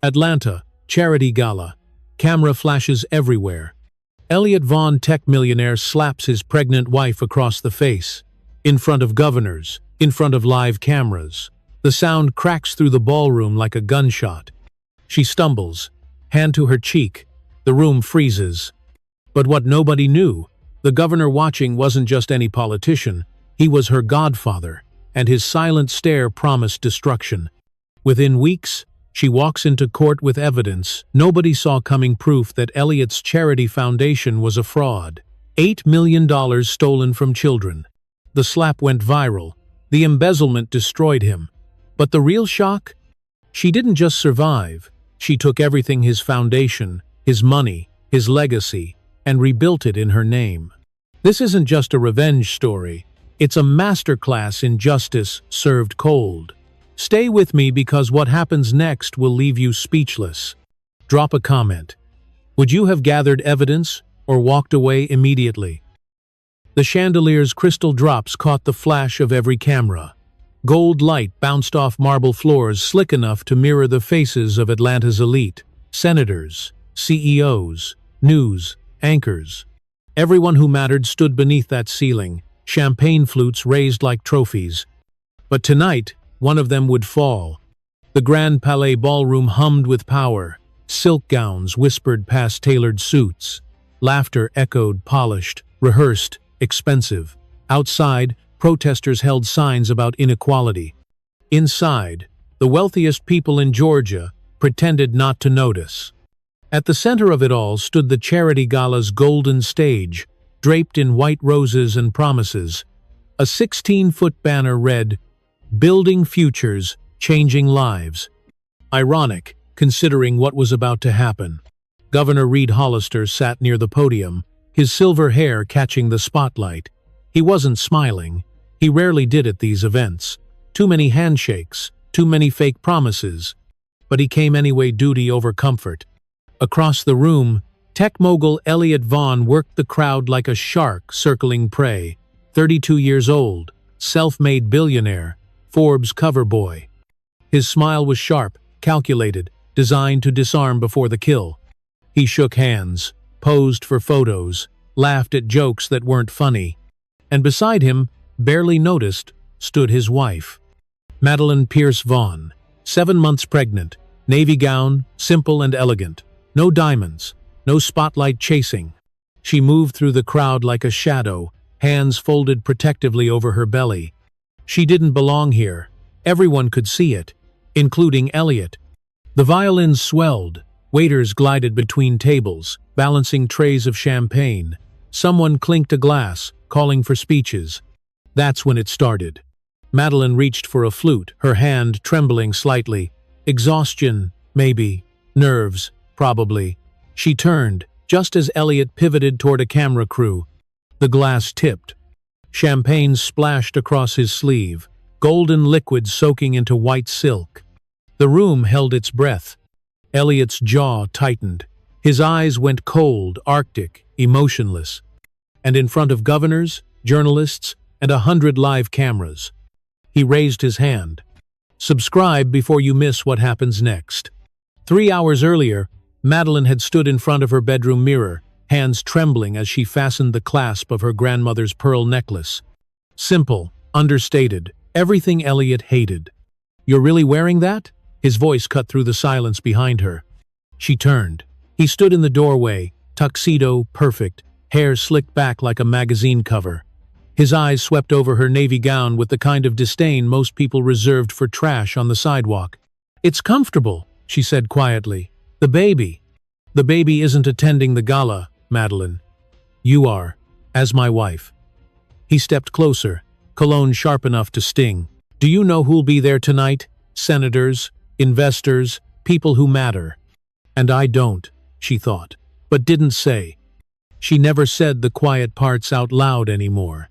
Atlanta, charity gala. Camera flashes everywhere. Elliot Vaughn, tech millionaire, slaps his pregnant wife across the face. In front of governors, in front of live cameras. The sound cracks through the ballroom like a gunshot. She stumbles, hand to her cheek. The room freezes. But what nobody knew, the governor watching wasn't just any politician. He was her godfather, and his silent stare promised destruction. Within weeks, she walks into court with evidence nobody saw coming, proof that Elliot's charity foundation was a fraud. $8 million stolen from children. The slap went viral. The embezzlement destroyed him. But the real shock? She didn't just survive. She took everything, his foundation, his money, his legacy, and rebuilt it in her name. This isn't just a revenge story. It's a masterclass in justice served cold. Stay with me, because what happens next will leave you speechless. Drop a comment. Would you have gathered evidence or walked away immediately? The chandelier's crystal drops caught the flash of every camera. Gold light bounced off marble floors, slick enough to mirror the faces of Atlanta's elite. Senators, CEOs, news anchors. Everyone who mattered stood beneath that ceiling, champagne flutes raised like trophies. But tonight, one of them would fall. The Grand Palais ballroom hummed with power. Silk gowns whispered past tailored suits. Laughter echoed, polished, rehearsed, expensive. Outside, protesters held signs about inequality. Inside, the wealthiest people in Georgia pretended not to notice. At the center of it all stood the charity gala's golden stage, draped in white roses and promises. A 16-foot banner read, "Building Futures, Changing Lives." Ironic, considering what was about to happen. Governor Reed Hollister sat near the podium, his silver hair catching the spotlight. He wasn't smiling. He rarely did at these events. Too many handshakes, too many fake promises. But he came anyway, duty over comfort. Across the room, tech mogul Elliot Vaughn worked the crowd like a shark circling prey. 32 years old, self-made billionaire, Forbes cover boy. His smile was sharp, calculated, designed to disarm before the kill. He shook hands, posed for photos, laughed at jokes that weren't funny. And beside him, barely noticed, stood his wife. Madeline Pierce Vaughn, 7 months pregnant, navy gown, simple and elegant. No diamonds, no spotlight chasing. She moved through the crowd like a shadow, hands folded protectively over her belly. She didn't belong here. Everyone could see it, including Elliot. The violins swelled. Waiters glided between tables, balancing trays of champagne. Someone clinked a glass, calling for speeches. That's when it started. Madeline reached for a flute, her hand trembling slightly. Exhaustion, maybe. Nerves, probably. She turned, just as Elliot pivoted toward a camera crew. The glass tipped. Champagne splashed across his sleeve, golden liquid soaking into white silk. The room held its breath. Elliot's jaw tightened. His eyes went cold, arctic, emotionless. And in front of governors, journalists, and 100 live cameras, he raised his hand. Subscribe before you miss what happens next. 3 hours earlier, Madeline had stood in front of her bedroom mirror, hands trembling as she fastened the clasp of her grandmother's pearl necklace. Simple, understated, everything Elliot hated. "You're really wearing that?" His voice cut through the silence behind her. She turned. He stood in the doorway, tuxedo perfect, hair slicked back like a magazine cover. His eyes swept over her navy gown with the kind of disdain most people reserved for trash on the sidewalk. "It's comfortable," she said quietly. "The baby isn't attending the gala, Madeline. You are, as my wife." He stepped closer, cologne sharp enough to sting. "Do you know who'll be there tonight? Senators, investors, people who matter." And I don't, she thought, but didn't say. She never said the quiet parts out loud anymore.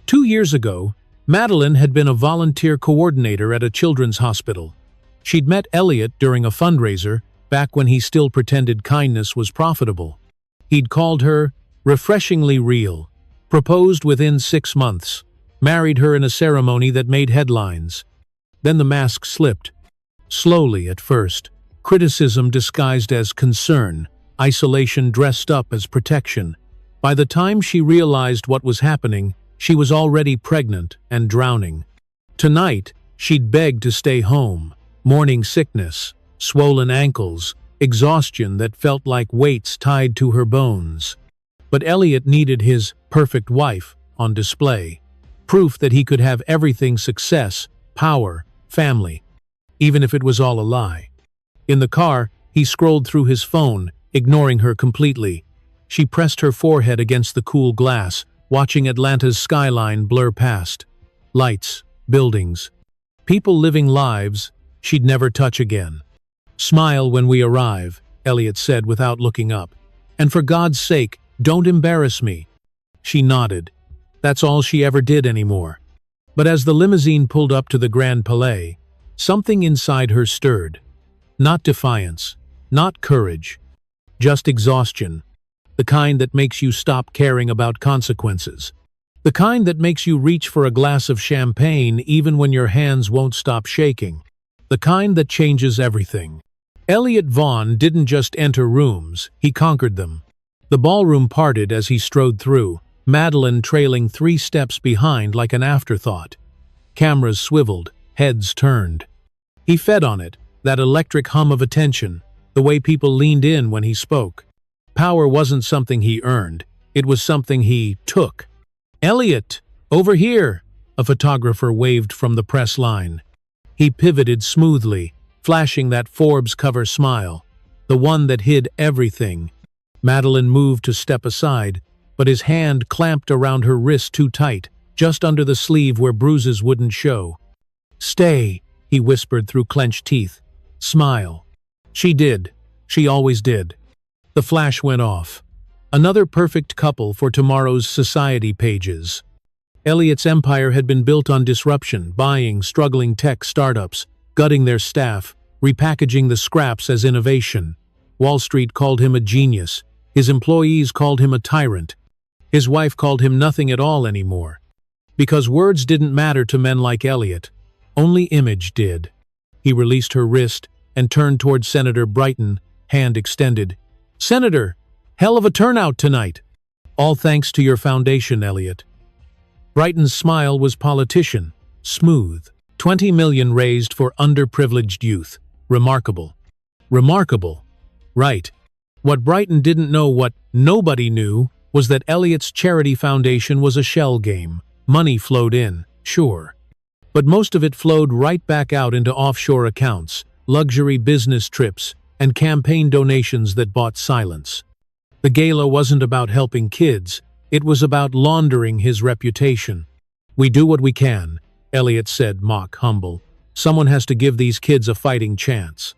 2 years ago, Madeline had been a volunteer coordinator at a children's hospital. She'd met Elliot during a fundraiser, back when he still pretended kindness was profitable. He'd called her refreshingly real, proposed within 6 months, married her in a ceremony that made headlines. Then the mask slipped. Slowly at first, criticism disguised as concern, isolation dressed up as protection. By the time she realized what was happening, she was already pregnant and drowning. Tonight, she'd begged to stay home, morning sickness, swollen ankles, exhaustion that felt like weights tied to her bones. But Elliot needed his perfect wife on display, proof that he could have everything: success, power, family, even if it was all a lie. In the car, he scrolled through his phone, ignoring her completely. She pressed her forehead against the cool glass, watching Atlanta's skyline blur past. Lights, buildings, people living lives she'd never touch again. "Smile when we arrive," Elliot said without looking up. "And for God's sake, don't embarrass me." She nodded. That's all she ever did anymore. But as the limousine pulled up to the Grand Palais, something inside her stirred. Not defiance, not courage, just exhaustion. The kind that makes you stop caring about consequences. The kind that makes you reach for a glass of champagne even when your hands won't stop shaking. The kind that changes everything. Elliot Vaughn didn't just enter rooms, he conquered them. The ballroom parted as he strode through, Madeline trailing 3 steps behind like an afterthought. Cameras swiveled, heads turned. He fed on it, that electric hum of attention, the way people leaned in when he spoke. Power wasn't something he earned, it was something he took. "Elliot, over here!" a photographer waved from the press line. He pivoted smoothly, flashing that Forbes cover smile, the one that hid everything. Madeline moved to step aside, but his hand clamped around her wrist too tight, just under the sleeve where bruises wouldn't show. "Stay," he whispered through clenched teeth. "Smile." She did. She always did. The flash went off. Another perfect couple for tomorrow's society pages. Elliot's empire had been built on disruption, buying struggling tech startups, gutting their staff, repackaging the scraps as innovation. Wall Street called him a genius. His employees called him a tyrant. His wife called him nothing at all anymore. Because words didn't matter to men like Elliot. Only image did. He released her wrist and turned toward Senator Brighton, hand extended. "Senator, hell of a turnout tonight." "All thanks to your foundation, Elliot." Brighton's smile was politician, smooth. 20 million raised for underprivileged youth. Remarkable. Remarkable. Right. What Brighton didn't know, what nobody knew, was that Elliot's charity foundation was a shell game. Money flowed in, sure. But most of it flowed right back out into offshore accounts, luxury business trips, and campaign donations that bought silence. The gala wasn't about helping kids, it was about laundering his reputation. "We do what we can," Elliot said, mock humble. "Someone has to give these kids a fighting chance."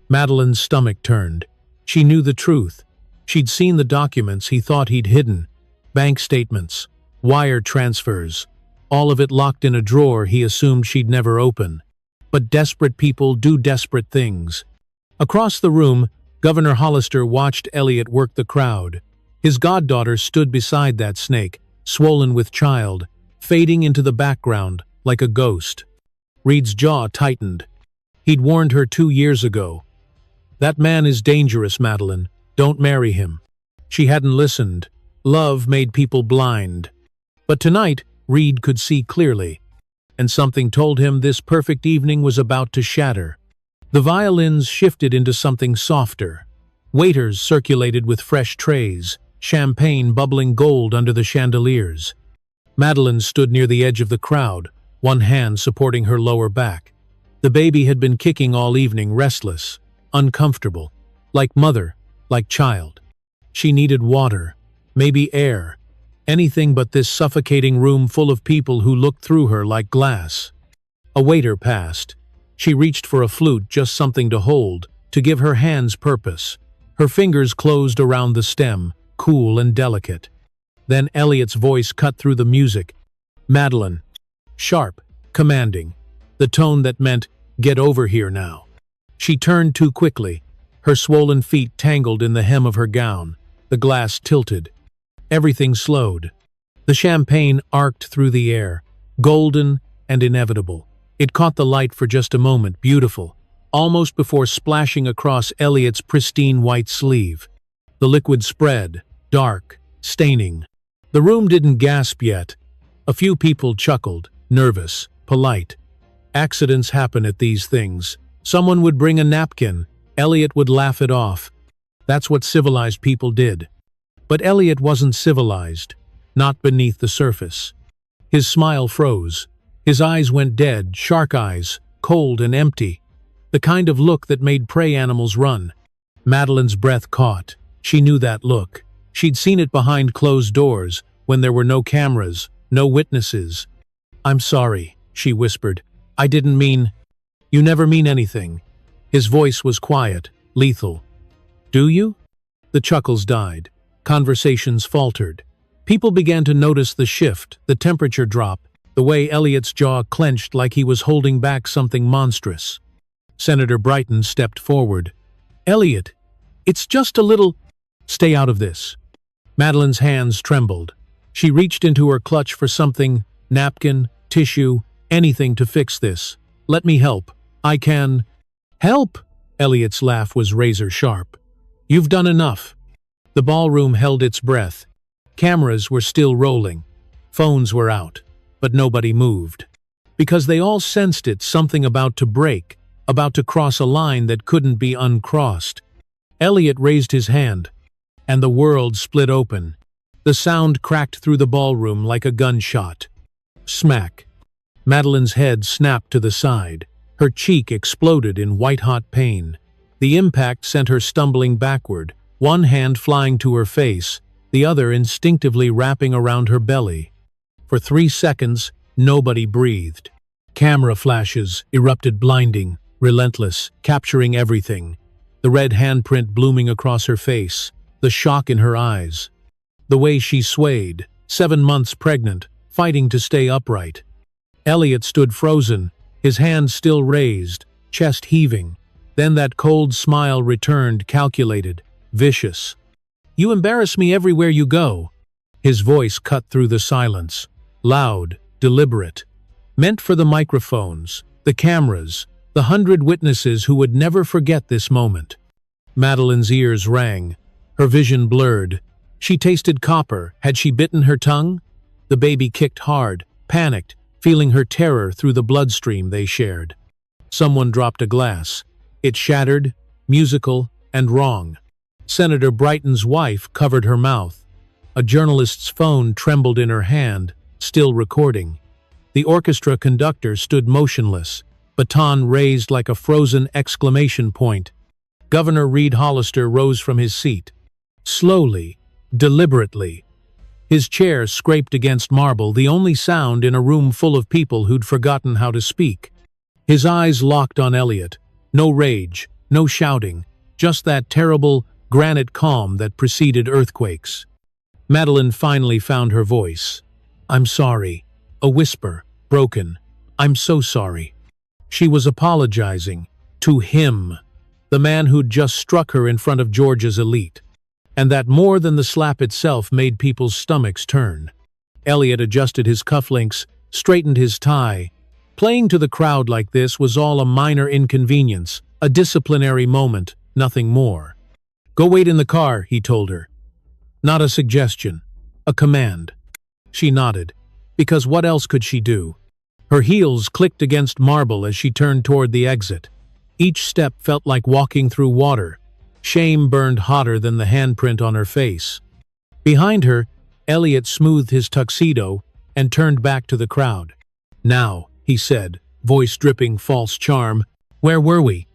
Madeline's stomach turned. She knew the truth. She'd seen the documents he thought he'd hidden. Bank statements, wire transfers, all of it locked in a drawer he assumed she'd never open. But desperate people do desperate things. Across the room, Governor Hollister watched Elliot work the crowd. His goddaughter stood beside that snake, swollen with child, fading into the background like a ghost. Reed's jaw tightened. He'd warned her 2 years ago. "That man is dangerous, Madeline. Don't marry him." She hadn't listened. Love made people blind. But tonight, Reed could see clearly. And something told him this perfect evening was about to shatter. The violins shifted into something softer. Waiters circulated with fresh trays, champagne bubbling gold under the chandeliers. Madeline stood near the edge of the crowd, one hand supporting her lower back. The baby had been kicking all evening, restless, uncomfortable, like mother, like child. She needed water, maybe air, anything but this suffocating room full of people who looked through her like glass. A waiter passed. She reached for a flute, just something to hold, to give her hands purpose. Her fingers closed around the stem, cool and delicate. Then Elliot's voice cut through the music. "Madeline." Sharp, commanding. The tone that meant, "Get over here now." She turned too quickly. Her swollen feet tangled in the hem of her gown. The glass tilted. Everything slowed. The champagne arced through the air, golden and inevitable. It caught the light for just a moment, beautiful. almost before splashing across Elliot's pristine white sleeve. The liquid spread, dark, staining. The room didn't gasp yet. A few people chuckled, nervous, polite. Accidents happen at these things. Someone would bring a napkin. Elliot would laugh it off. That's what civilized people did. But Elliot wasn't civilized, not beneath the surface. His smile froze. His eyes went dead, shark eyes, cold and empty. The kind of look that made prey animals run. Madeline's breath caught. She knew that look. She'd seen it behind closed doors, when there were no cameras, no witnesses. "I'm sorry," she whispered. "I didn't mean—" "You never mean anything." His voice was quiet, lethal. "Do you?" The chuckles died. Conversations faltered. People began to notice the shift, the temperature drop, the way Elliot's jaw clenched like he was holding back something monstrous. Senator Brighton stepped forward. "Elliot, it's just a little—" "Stay out of this." Madeline's hands trembled. She reached into her clutch for something, napkin, tissue, anything to fix this. "Let me help. I can—" "Help?" Elliot's laugh was razor-sharp. "You've done enough." The ballroom held its breath. Cameras were still rolling. Phones were out. But nobody moved. Because they all sensed it, something about to break, about to cross a line that couldn't be uncrossed. Elliot raised his hand, and the world split open. The sound cracked through the ballroom like a gunshot. Smack. Madeline's head snapped to the side. Her cheek exploded in white-hot pain. The impact sent her stumbling backward, one hand flying to her face, the other instinctively wrapping around her belly. For 3 seconds, nobody breathed. Camera flashes erupted, blinding, relentless, capturing everything. The red handprint blooming across her face, the shock in her eyes. The way she swayed, 7 months pregnant, fighting to stay upright. Elliot stood frozen, his hands still raised, chest heaving. Then that cold smile returned, calculated, vicious. "You embarrass me everywhere you go." His voice cut through the silence. Loud, deliberate. Meant for the microphones, the cameras, the 100 witnesses who would never forget this moment. Madeline's ears rang. Her vision blurred. She tasted copper. Had she bitten her tongue? The baby kicked hard, panicked, feeling her terror through the bloodstream they shared. Someone dropped a glass. It shattered, musical, and wrong. Senator Brighton's wife covered her mouth. A journalist's phone trembled in her hand, still recording. The orchestra conductor stood motionless, baton raised like a frozen exclamation point. Governor Reed Hollister rose from his seat. Slowly, deliberately. His chair scraped against marble, the only sound in a room full of people who'd forgotten how to speak. His eyes locked on Elliot. No rage, no shouting, just that terrible, granite calm that preceded earthquakes. Madeline finally found her voice. "I'm sorry." A whisper, broken. "I'm so sorry." She was apologizing. To him. The man who'd just struck her in front of Georgia's elite. And that more than the slap itself made people's stomachs turn. Elliot adjusted his cufflinks, straightened his tie. Playing to the crowd like this was all a minor inconvenience, a disciplinary moment, nothing more. "Go wait in the car," he told her. Not a suggestion, a command. She nodded, because what else could she do? Her heels clicked against marble as she turned toward the exit. Each step felt like walking through water. Shame burned hotter than the handprint on her face. Behind her, Elliot smoothed his tuxedo and turned back to the crowd. "Now," he said, voice dripping false charm, "where were we?"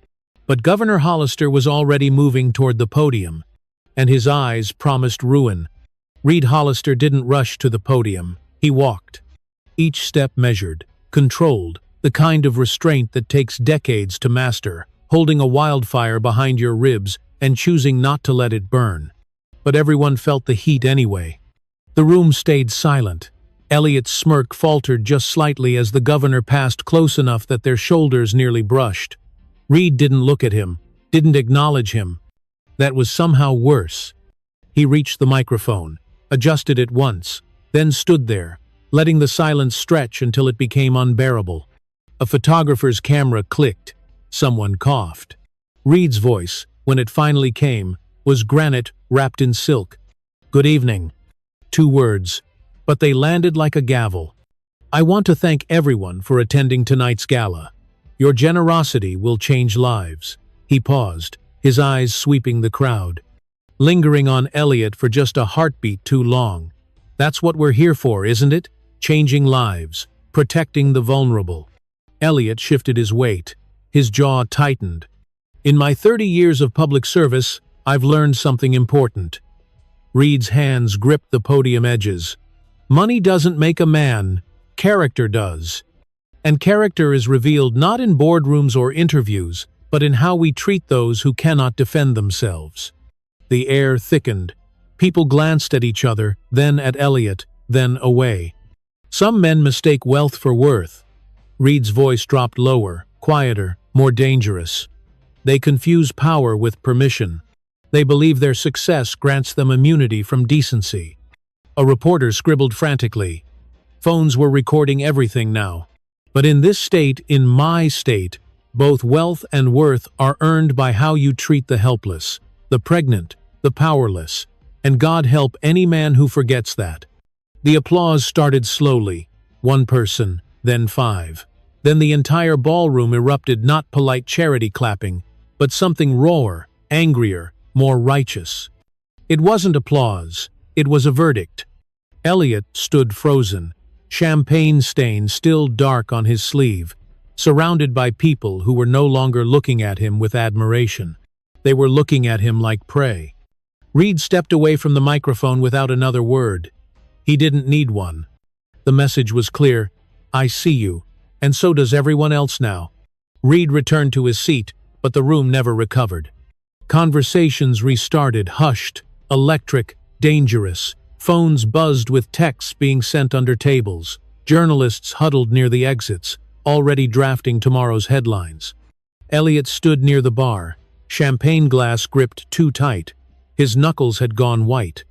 But Governor Hollister was already moving toward the podium, and his eyes promised ruin. Reed Hollister didn't rush to the podium. He walked. Each step measured, controlled, the kind of restraint that takes decades to master, holding a wildfire behind your ribs and choosing not to let it burn. But everyone felt the heat anyway. The room stayed silent. Elliot's smirk faltered just slightly as the governor passed close enough that their shoulders nearly brushed. Reed didn't look at him, didn't acknowledge him. That was somehow worse. He reached the microphone, adjusted it once, then stood there, letting the silence stretch until it became unbearable. A photographer's camera clicked. Someone coughed. Reed's voice, when it finally came, was granite wrapped in silk. "Good evening." 2 words, but they landed like a gavel. "I want to thank everyone for attending tonight's gala. Your generosity will change lives." He paused, his eyes sweeping the crowd, lingering on Elliot for just a heartbeat too long. "That's what we're here for, isn't it? Changing lives, protecting the vulnerable." Elliot shifted his weight. His jaw tightened. "In my 30 years of public service, I've learned something important." Reed's hands gripped the podium edges. "Money doesn't make a man, character does. And character is revealed not in boardrooms or interviews, but in how we treat those who cannot defend themselves." The air thickened. People glanced at each other, then at Elliot, then away. "Some men mistake wealth for worth." Reed's voice dropped lower, quieter, more dangerous. "They confuse power with permission. They believe their success grants them immunity from decency." A reporter scribbled frantically. Phones were recording everything now. "But in this state, in my state, both wealth and worth are earned by how you treat the helpless, the pregnant, the powerless, and God help any man who forgets that." The applause started slowly, 1 person, then 5. Then the entire ballroom erupted, not polite charity clapping, but something rawer, angrier, more righteous. It wasn't applause, it was a verdict. Elliot stood frozen, champagne stain still dark on his sleeve, surrounded by people who were no longer looking at him with admiration. They were looking at him like prey. Reed stepped away from the microphone without another word. He didn't need one. The message was clear: "I see you, and so does everyone else now." Reed returned to his seat, but the room never recovered. Conversations restarted, hushed, electric, dangerous. Phones buzzed with texts being sent under tables. Journalists huddled near the exits, already drafting tomorrow's headlines. Elliot stood near the bar, champagne glass gripped too tight. His knuckles had gone white.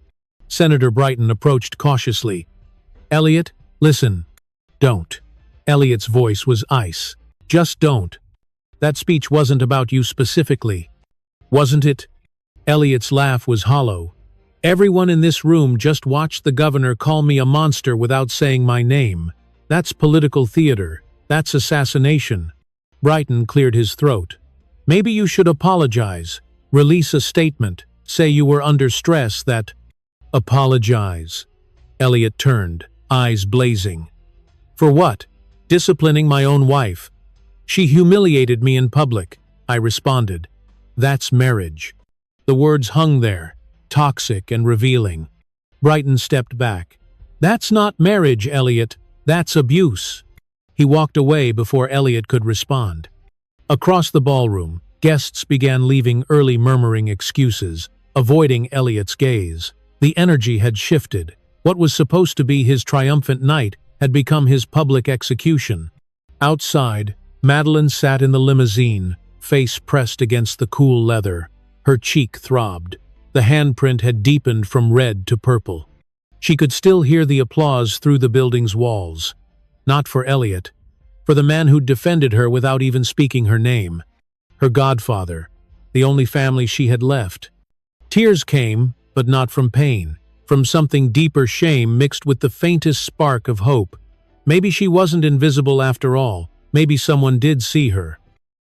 Senator Brighton approached cautiously. "Elliot, listen. Don't." Elliot's voice was ice. "Just don't. That speech wasn't about you specifically. Wasn't it?" Elliot's laugh was hollow. "Everyone in this room just watched the governor call me a monster without saying my name. That's political theater. That's assassination." Brighton cleared his throat. "Maybe you should apologize. Release a statement. Say you were under stress that—" "Apologize." Elliot turned, eyes blazing. "For what? Disciplining my own wife. She humiliated me in public," I responded. "That's marriage." The words hung there, toxic and revealing. Brighton stepped back. "That's not marriage, Elliot. That's abuse." He walked away before Elliot could respond. Across the ballroom, guests began leaving early, murmuring excuses, avoiding Elliot's gaze. The energy had shifted. What was supposed to be his triumphant night had become his public execution. Outside, Madeline sat in the limousine, face pressed against the cool leather. Her cheek throbbed. The handprint had deepened from red to purple. She could still hear the applause through the building's walls. Not for Elliot, for the man who'd defended her without even speaking her name. Her godfather, the only family she had left. Tears came, but not from pain, from something deeper, shame mixed with the faintest spark of hope. Maybe she wasn't invisible after all. Maybe someone did see her.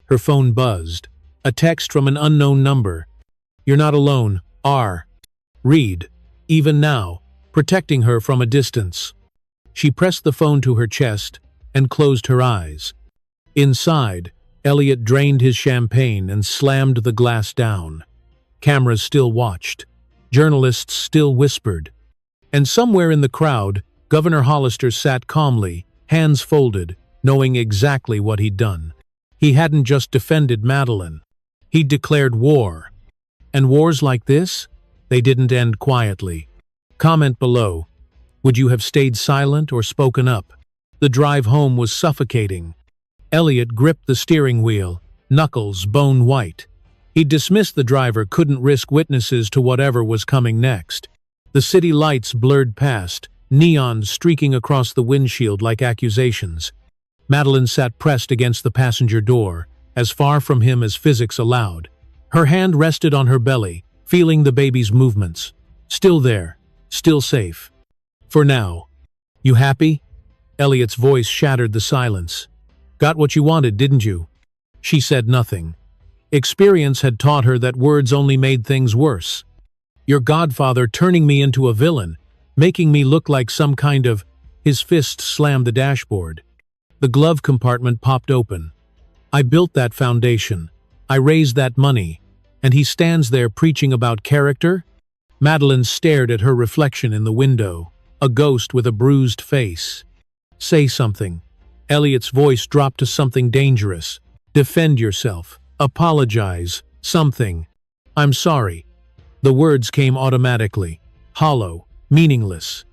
Her phone buzzed. A text from an unknown number. "You're not alone, R." Reed, even now, protecting her from a distance. She pressed the phone to her chest and closed her eyes. Inside, Elliot drained his champagne and slammed the glass down. Cameras still watched. Journalists still whispered. And somewhere in the crowd, Governor Hollister sat calmly, hands folded, knowing exactly what he'd done. He hadn't just defended Madeline. He'd declared war. And wars like this? They didn't end quietly. Comment below. Would you have stayed silent or spoken up? The drive home was suffocating. Elliot gripped the steering wheel, knuckles bone white. He dismissed the driver, couldn't risk witnesses to whatever was coming next. The city lights blurred past, neon streaking across the windshield like accusations. Madeline sat pressed against the passenger door, as far from him as physics allowed. Her hand rested on her belly, feeling the baby's movements. Still there, still safe. For now. You happy? Elliot's voice shattered the silence. Got what you wanted, didn't you? She said nothing. Experience had taught her that words only made things worse. Your godfather turning me into a villain, making me look like some kind of... His fist slammed the dashboard. The glove compartment popped open. I built that foundation. I raised that money. And he stands there preaching about character? Madeline stared at her reflection in the window, a ghost with a bruised face. Say something. Elliot's voice dropped to something dangerous. Defend yourself. Apologize. Something. I'm sorry. The words came automatically. Hollow. Meaningless.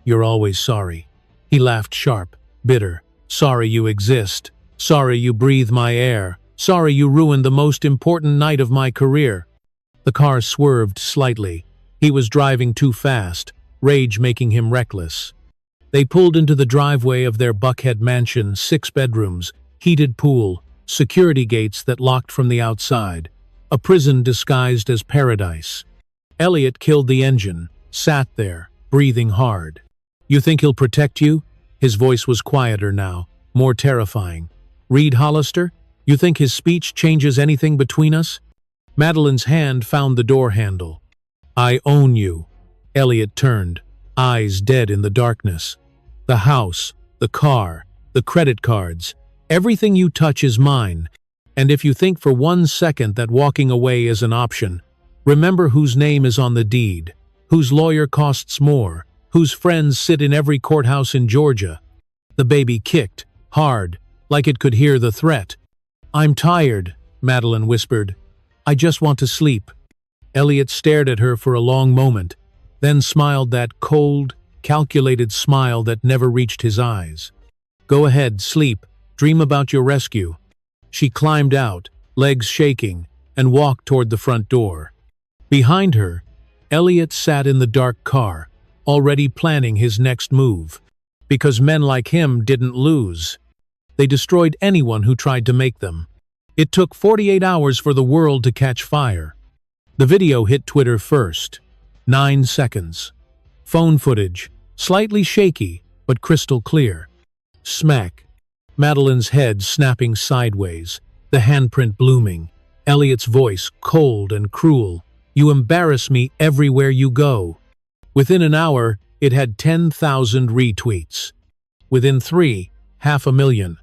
You're always sorry. He laughed sharp, bitter. Sorry you exist. Sorry you breathe my air. Sorry you ruined the most important night of my career. The car swerved slightly. He was driving too fast, rage making him reckless. They pulled into the driveway of their Buckhead mansion, 6 bedrooms, heated pool, security gates that locked from the outside. A prison disguised as paradise. Elliot killed the engine, sat there, breathing hard. You think he'll protect you? His voice was quieter now, more terrifying. Reed Hollister? You think his speech changes anything between us? Madeline's hand found the door handle. I own you. Elliot turned, eyes dead in the darkness. The house, the car, the credit cards, everything you touch is mine. And if you think for 1 second that walking away is an option, remember whose name is on the deed, whose lawyer costs more, whose friends sit in every courthouse in Georgia. The baby kicked, hard, like it could hear the threat. I'm tired, Madeline whispered. I just want to sleep. Elliot stared at her for a long moment, then smiled that cold, calculated smile that never reached his eyes. Go ahead, sleep, dream about your rescue. She climbed out, legs shaking, and walked toward the front door. Behind her, Elliot sat in the dark car, already planning his next move. Because men like him didn't lose. They destroyed anyone who tried to make them. It took 48 hours for the world to catch fire. The video hit Twitter first. 9 seconds. Phone footage, slightly shaky, but crystal clear. Smack. Madeline's head snapping sideways, the handprint blooming. Elliot's voice cold and cruel. You embarrass me everywhere you go. Within an hour, it had 10,000 retweets. Within 3, 500,000.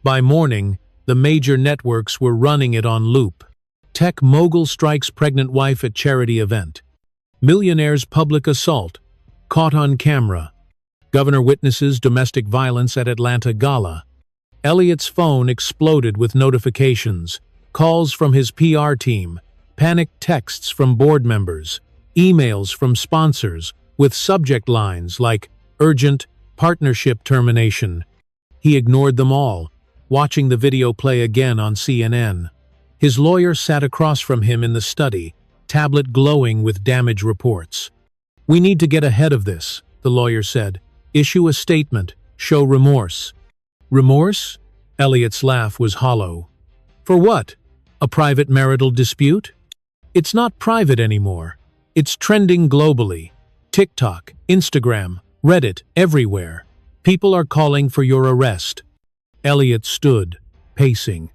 By morning, the major networks were running it on loop. Tech mogul strikes pregnant wife at charity event. Millionaire's public assault. Caught on camera. Governor witnesses domestic violence at Atlanta Gala. Elliot's phone exploded with notifications. Calls from his PR team. Panicked texts from board members. Emails from sponsors with subject lines like urgent, partnership termination. He ignored them all, watching the video play again on CNN. His lawyer sat across from him in the study, tablet glowing with damage reports. We need to get ahead of this, the lawyer said. Issue a statement, show remorse. Remorse? Elliot's laugh was hollow. For what? A private marital dispute? It's not private anymore. It's trending globally. TikTok, Instagram, Reddit, everywhere. People are calling for your arrest. Elliot stood, pacing.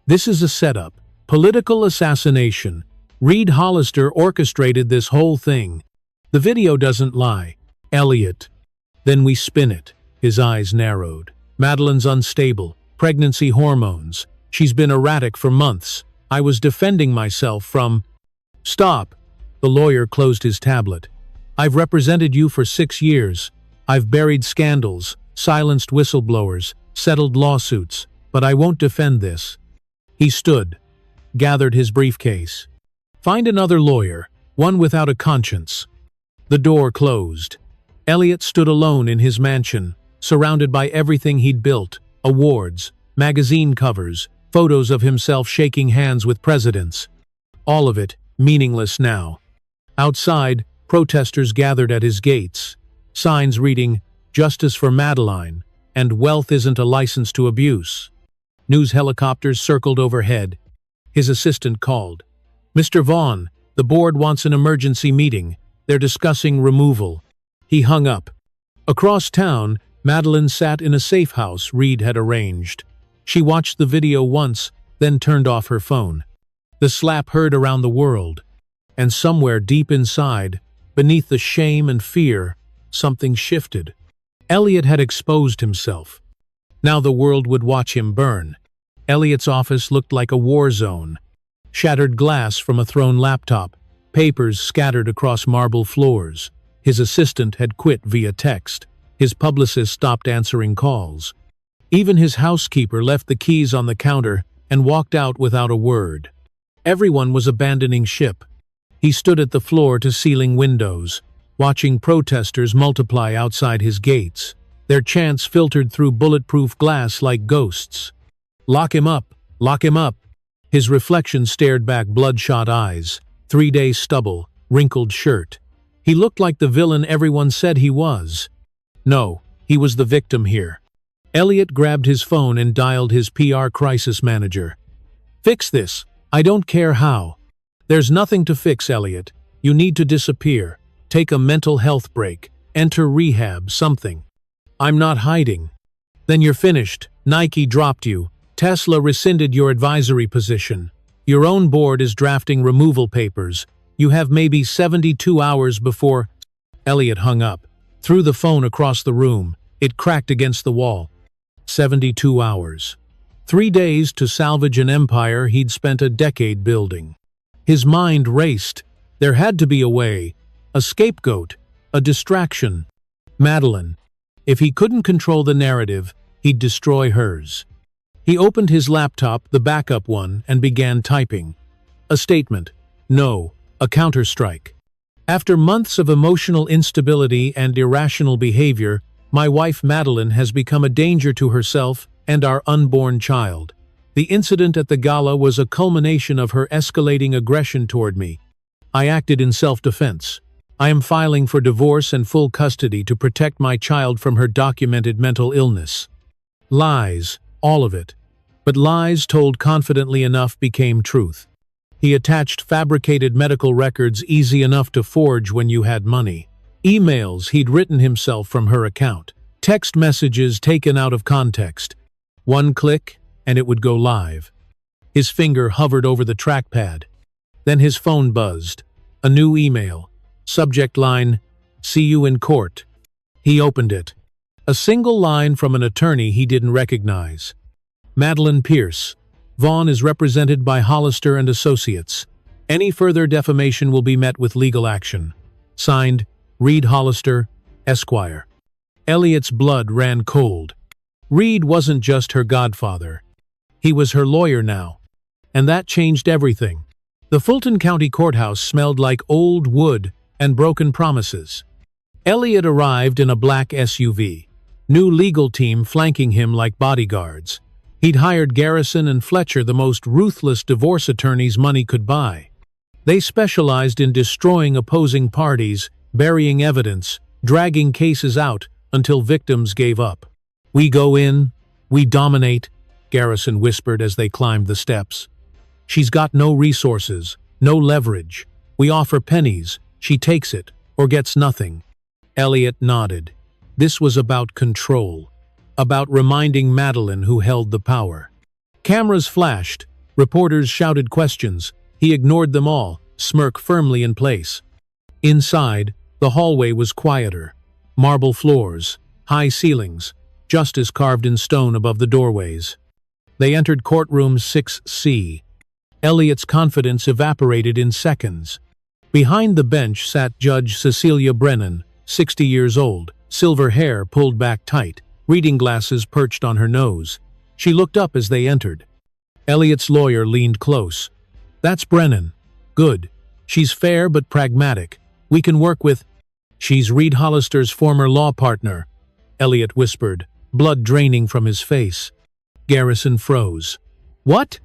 This is a setup. Political assassination. Reed Hollister orchestrated this whole thing. The video doesn't lie. Elliot. Then we spin it. His eyes narrowed. Madeline's unstable. Pregnancy hormones. She's been erratic for months. I was defending myself from... Stop. The lawyer closed his tablet. I've represented you for 6 years. I've buried scandals, silenced whistleblowers, settled lawsuits, but I won't defend this. He stood, gathered his briefcase. Find another lawyer, one without a conscience. The door closed. Elliot stood alone in his mansion, surrounded by everything he'd built, awards, magazine covers, photos of himself shaking hands with presidents. All of it meaningless now. Outside, protesters gathered at his gates, signs reading, Justice for Madeline, and Wealth isn't a license to abuse. News helicopters circled overhead. His assistant called. "Mr. Vaughn, the board wants an emergency meeting. They're discussing removal." He hung up. Across town, Madeline sat in a safe house Reed had arranged. She watched the video once, then turned off her phone. The slap heard around the world. And somewhere deep inside, beneath the shame and fear, something shifted. Elliot had exposed himself. Now the world would watch him burn. Elliot's office looked like a war zone. Shattered glass from a thrown laptop, papers scattered across marble floors. His assistant had quit via text. His publicist stopped answering calls. Even his housekeeper left the keys on the counter and walked out without a word. Everyone was abandoning ship. He stood at the floor-to-ceiling windows, watching protesters multiply outside his gates. Their chants filtered through bulletproof glass like ghosts. "Lock him up! Lock him up!" His reflection stared back bloodshot eyes, 3-day stubble, wrinkled shirt. He looked like the villain everyone said he was. No, he was the victim here. Elliot grabbed his phone and dialed his PR crisis manager. "Fix this. I don't care how." "There's nothing to fix, Elliot. You need to disappear. Take a mental health break. Enter rehab, something." "I'm not hiding." "Then you're finished. Nike dropped you. Tesla rescinded your advisory position. Your own board is drafting removal papers. You have maybe 72 hours before—" Elliot hung up. Threw the phone across the room. It cracked against the wall. 72 hours. 3 days to salvage an empire he'd spent a decade building. His mind raced. There had to be a way. A scapegoat. A distraction. Madeline. If he couldn't control the narrative, he'd destroy hers. He opened his laptop, the backup one, and began typing. A statement. No. A counterstrike. "After months of emotional instability and irrational behavior, my wife Madeline has become a danger to herself and our unborn child. The incident at the gala was a culmination of her escalating aggression toward me. I acted in self-defense. I am filing for divorce and full custody to protect my child from her documented mental illness." Lies, all of it. But lies told confidently enough became truth. He attached fabricated medical records easy enough to forge when you had money. Emails he'd written himself from her account. Text messages taken out of context. One click, and it would go live. His finger hovered over the trackpad. Then his phone buzzed. A new email. Subject line, "See you in court." He opened it. A single line from an attorney he didn't recognize. Madeline Pierce. Vaughn is represented by Hollister and Associates. Any further defamation will be met with legal action. Signed, Reed Hollister, Esquire. Elliot's blood ran cold. Reed wasn't just her godfather. He was her lawyer now. And that changed everything. The Fulton County Courthouse smelled like old wood and broken promises. Elliot arrived in a black SUV. New legal team flanking him like bodyguards. He'd hired Garrison and Fletcher, the most ruthless divorce attorneys money could buy. They specialized in destroying opposing parties, burying evidence, dragging cases out until victims gave up. "We go in, we dominate," Garrison whispered as they climbed the steps. "She's got no resources, no leverage. We offer pennies, she takes it, or gets nothing." Elliot nodded. This was about control. About reminding Madeline who held the power. Cameras flashed. Reporters shouted questions. He ignored them all, smirk firmly in place. Inside, the hallway was quieter. Marble floors, high ceilings, justice carved in stone above the doorways. They entered courtroom 6C. Elliot's confidence evaporated in seconds. Behind the bench sat Judge Cecilia Brennan, 60 years old, silver hair pulled back tight, reading glasses perched on her nose. She looked up as they entered. Elliot's lawyer leaned close. "That's Brennan. Good. She's fair but pragmatic. We can work with—" "She's Reed Hollister's former law partner," Elliot whispered, blood draining from his face. Garrison froze. "What?"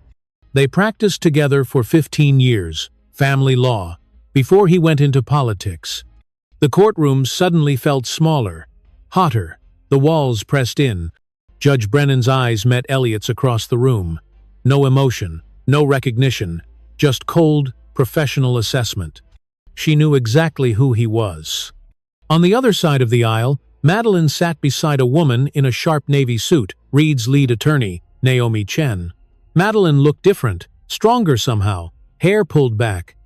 "They practiced together for 15 years, family law, before he went into politics." The courtroom suddenly felt smaller, hotter, the walls pressed in. Judge Brennan's eyes met Elliot's across the room. No emotion, no recognition, just cold, professional assessment. She knew exactly who he was. On the other side of the aisle, Madeline sat beside a woman in a sharp navy suit, Reed's lead attorney, Naomi Chen. Madeline looked different, stronger somehow, hair pulled back,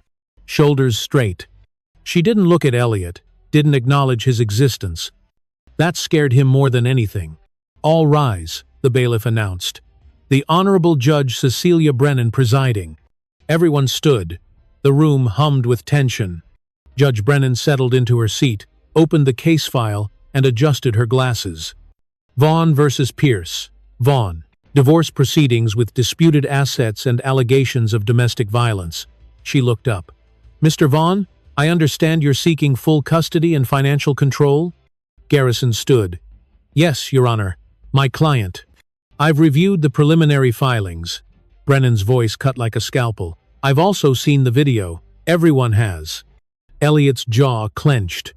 shoulders straight. She didn't look at Elliot, didn't acknowledge his existence. That scared him more than anything. "All rise," the bailiff announced. The Honorable Judge Cecilia Brennan presiding. Everyone stood. The room hummed with tension. Judge Brennan settled into her seat, opened the case file, and adjusted her glasses. Vaughn versus Pierce. Vaughn. Divorce proceedings with disputed assets and allegations of domestic violence. She looked up. "Mr. Vaughn, I understand you're seeking full custody and financial control?" Garrison stood. "Yes, Your Honor. My client. I've reviewed the preliminary filings." Brennan's voice cut like a scalpel. "I've also seen the video. Everyone has." Elliot's jaw clenched.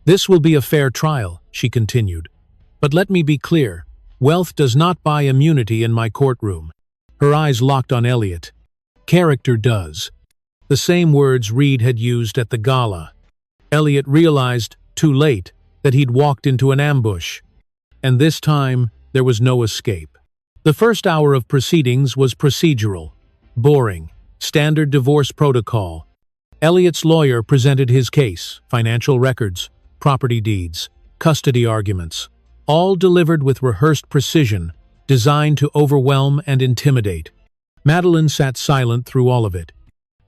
"This will be a fair trial," she continued. "But let me be clear. Wealth does not buy immunity in my courtroom." Her eyes locked on Elliot. "Character does." The same words Reed had used at the Gala. Elliot realized, too late, that he'd walked into an ambush. And this time, there was no escape. The first hour of proceedings was procedural, boring, standard divorce protocol. Elliot's lawyer presented his case, financial records, property deeds, custody arguments, all delivered with rehearsed precision, designed to overwhelm and intimidate. Madeline sat silent through all of it.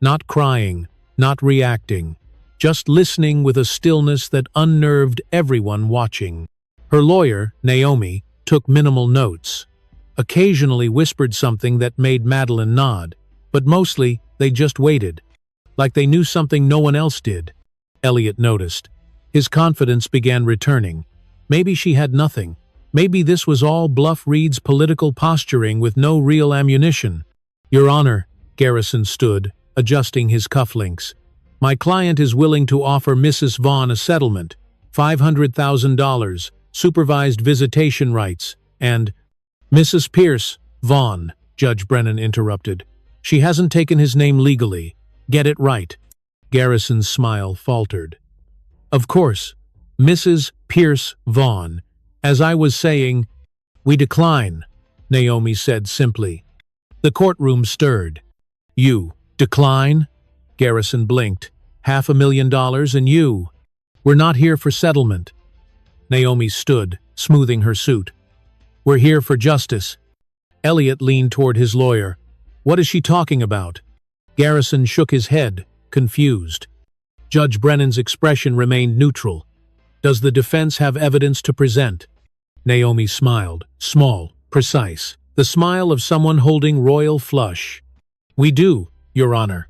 Not crying, not reacting, just listening with a stillness that unnerved everyone watching. Her lawyer, Naomi, took minimal notes. Occasionally whispered something that made Madeline nod, but mostly they just waited, like they knew something no one else did. Elliot noticed. His confidence began returning. Maybe she had nothing. Maybe this was all Bluff Reed's political posturing with no real ammunition. "Your Honor," Garrison stood, adjusting his cufflinks. "My client is willing to offer Mrs. Vaughn a settlement, $500,000, supervised visitation rights, and—" "Mrs. Pierce, Vaughn," Judge Brennan interrupted. "She hasn't taken his name legally. Get it right." Garrison's smile faltered. "Of course, Mrs. Pierce Vaughn. As I was saying—" "We decline," Naomi said simply. The courtroom stirred. "You decline?" Garrison blinked. $500,000 and you? "We're not here for settlement." Naomi stood, smoothing her suit. "We're here for justice." Elliot leaned toward his lawyer. "What is she talking about?" Garrison shook his head, confused. Judge Brennan's expression remained neutral. "Does the defense have evidence to present?" Naomi smiled, small, precise, the smile of someone holding royal flush. "We do, Your Honor."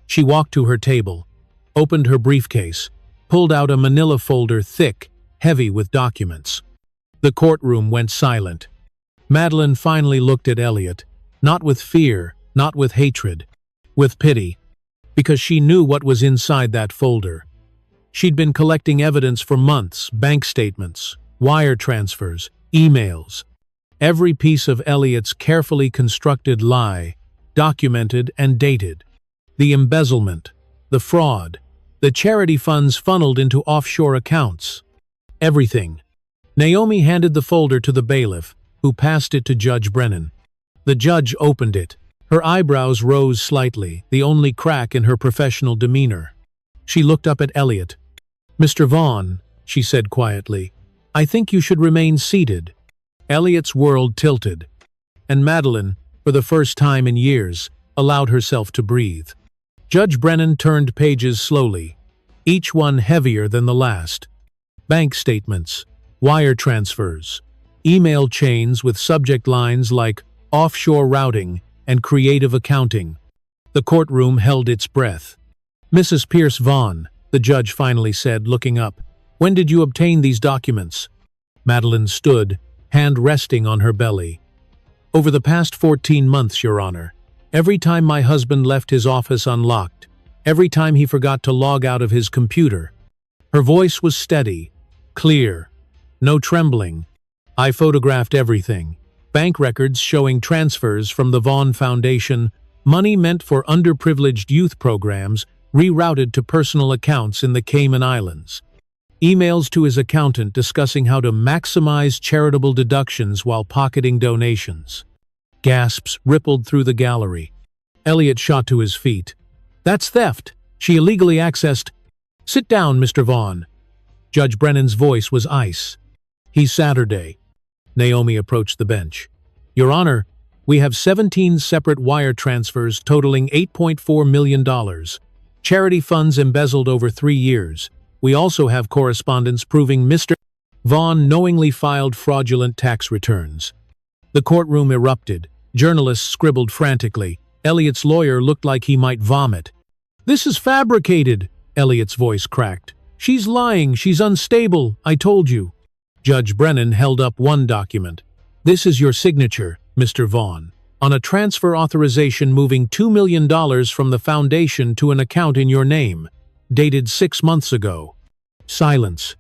She walked to her table, opened her briefcase, pulled out a manila folder thick, heavy with documents. The courtroom went silent. Madeline finally looked at Elliot, not with fear, not with hatred, with pity, because she knew what was inside that folder. She'd been collecting evidence for months, bank statements, wire transfers, emails. Every piece of Elliot's carefully constructed lie, documented and dated. The embezzlement, the fraud, the charity funds funneled into offshore accounts. Everything. Naomi handed the folder to the bailiff, who passed it to Judge Brennan. The judge opened it. Her eyebrows rose slightly, the only crack in her professional demeanor. She looked up at Elliot. "Mr. Vaughn," she said quietly, "I think you should remain seated." Elliot's world tilted, and Madeline, for the first time in years, allowed herself to breathe. Judge Brennan turned pages slowly, each one heavier than the last. Bank statements, wire transfers, email chains with subject lines like offshore routing and creative accounting. The courtroom held its breath. "Mrs. Pierce Vaughn," the judge finally said, looking up, "when did you obtain these documents?" Madeline stood, hand resting on her belly. "Over the past 14 months, Your Honor. Every time my husband left his office unlocked, every time he forgot to log out of his computer." Her voice was steady, clear, no trembling. "I photographed everything. Bank records showing transfers from the Vaughn Foundation, money meant for underprivileged youth programs, rerouted to personal accounts in the Cayman Islands. Emails to his accountant discussing how to maximize charitable deductions while pocketing donations. Gasps rippled through the gallery. Elliot shot to his feet. "That's theft. She illegally accessed—" "Sit down, Mr. Vaughn." Judge Brennan's voice was ice. "He's Saturday." Naomi approached the bench. "Your Honor, we have 17 separate wire transfers totaling $8.4 million. Charity funds embezzled over 3 years. We also have correspondence proving Mr. Vaughn knowingly filed fraudulent tax returns." The courtroom erupted. Journalists scribbled frantically. Elliot's lawyer looked like he might vomit. "This is fabricated," Elliot's voice cracked. "She's lying. She's unstable. I told you." Judge Brennan held up one document. "This is your signature, Mr. Vaughn, on a transfer authorization moving $2 million from the foundation to an account in your name, dated 6 months ago." Silence.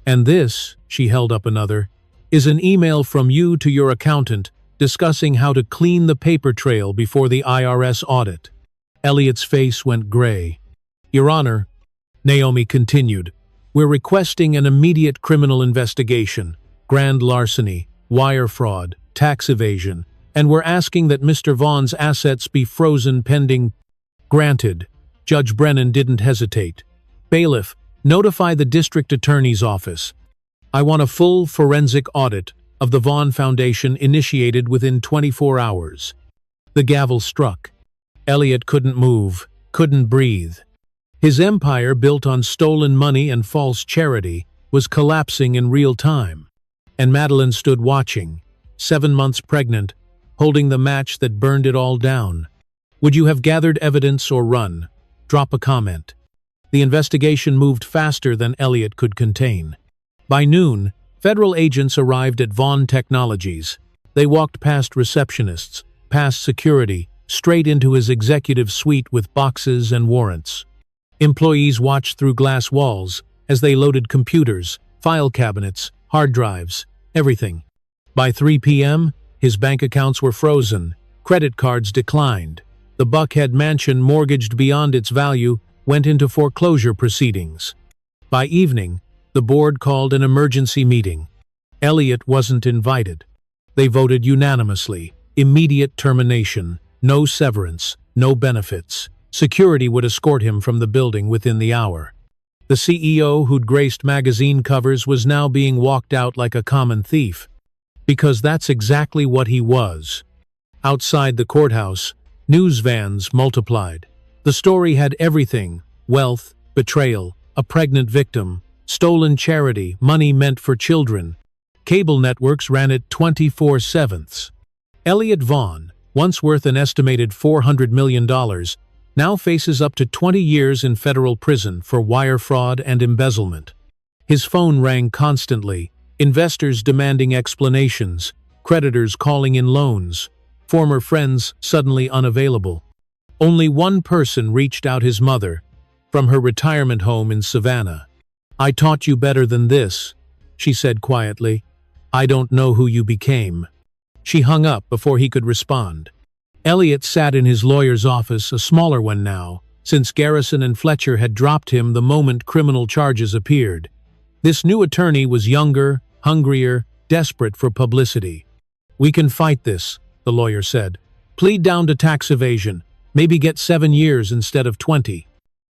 "And this," she held up another, "is an email from you to your accountant discussing how to clean the paper trail before the IRS audit." Elliot's face went gray. "Your Honor," Naomi continued, "we're requesting an immediate criminal investigation, grand larceny, wire fraud, tax evasion, and we're asking that Mr. Vaughn's assets be frozen pending—" "Granted." Judge Brennan didn't hesitate. "Bailiff, notify the district attorney's office. I want a full forensic audit of the Vaughn Foundation initiated within 24 hours. The gavel struck. Elliot couldn't move, couldn't breathe. His empire, built on stolen money and false charity, was collapsing in real time. And Madeline stood watching, 7 months pregnant, holding the match that burned it all down. Would you have gathered evidence or run? Drop a comment. The investigation moved faster than Elliot could contain. By noon, federal agents arrived at Vaughn Technologies. They walked past receptionists, past security, straight into his executive suite with boxes and warrants. Employees watched through glass walls as they loaded computers, file cabinets, hard drives, everything. By 3 p.m., his bank accounts were frozen, credit cards declined. The Buckhead mansion, mortgaged beyond its value, went into foreclosure proceedings. By evening, the board called an emergency meeting. Elliot wasn't invited. They voted unanimously. Immediate termination, no severance, no benefits. Security would escort him from the building within the hour. The CEO who'd graced magazine covers was now being walked out like a common thief. Because that's exactly what he was. Outside the courthouse, news vans multiplied. The story had everything: wealth, betrayal, a pregnant victim, stolen charity, money meant for children. Cable networks ran it 24/7. Elliot Vaughn, once worth an estimated $400 million, now faces up to 20 years in federal prison for wire fraud and embezzlement. His phone rang constantly, investors demanding explanations, creditors calling in loans, former friends suddenly unavailable. Only one person reached out: his mother, from her retirement home in Savannah. "I taught you better than this," she said quietly. "I don't know who you became." She hung up before he could respond. Elliot sat in his lawyer's office, a smaller one now, since Garrison and Fletcher had dropped him the moment criminal charges appeared. This new attorney was younger, hungrier, desperate for publicity. "We can fight this," the lawyer said. "Plead down to tax evasion. Maybe get 7 years instead of 20.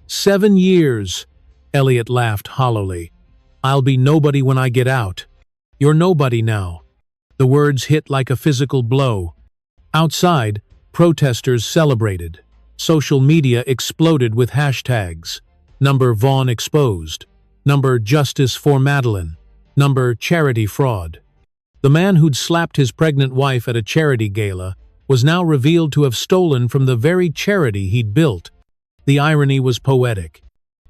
7 years, Elliot laughed hollowly. "I'll be nobody when I get out." "You're nobody now." The words hit like a physical blow. Outside, protesters celebrated. Social media exploded with hashtags. Number Vaughn exposed. Number Justice for Madeline. Number Charity fraud. The man who'd slapped his pregnant wife at a charity gala was now revealed to have stolen from the very charity he'd built. The irony was poetic.